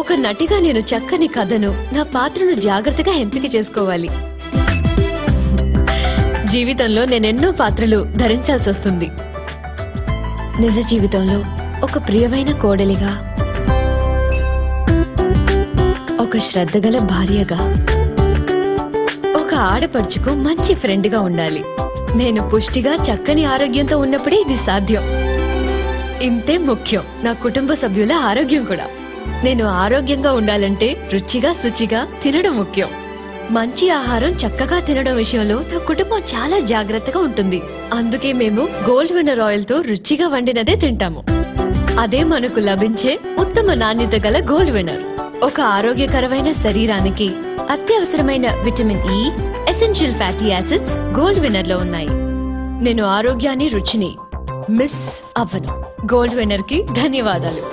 ఒక నటిగా నేను చక్కని కథను, నా పాత్రను జాగ్రత్తగా ఎంపిక చేసుకోవాలి. జీవితంలో నేనెన్నో పాత్రలు ధరించాల్సి వస్తుంది. నిజ జీవితంలో ఒక ప్రియమైన కోడలిగా, ఒక శ్రద్ధగల భార్యగా, ఒక ఆడపడుచుకు మంచి ఫ్రెండ్గా ఉండాలి. నేను పుష్టిగా చక్కని ఆరోగ్యంతో ఉన్నప్పుడే ఇది సాధ్యం. ఇంతే ముఖ్యం నా కుటుంబ సభ్యుల ఆరోగ్యం కూడా. నేను ఆరోగ్యంగా ఉండాలంటే రుచిగా శుచిగా తినడం ముఖ్యం. మంచి ఆహారం చక్కగా తినడం విషయంలో నా కుటుంబం చాలా జాగ్రత్తగా ఉంటుంది. అందుకే మేము గోల్డ్ విన్నర్ ఆయిల్ తో రుచిగా వండినదే తింటాము. అదే మనకు లభించే ఉత్తమ నాణ్యత గల గోల్డ్ విన్నర్. ఒక ఆరోగ్యకరమైన శరీరానికి అత్యవసరమైన vitamin E, essential fatty acids gold winner లో ఉన్నాయి. నేను ఆరోగ్యాన్ని, రుచిని మిస్ అవ్వను. గోల్డ్ విన్నర్ కి ధన్యవాదాలు.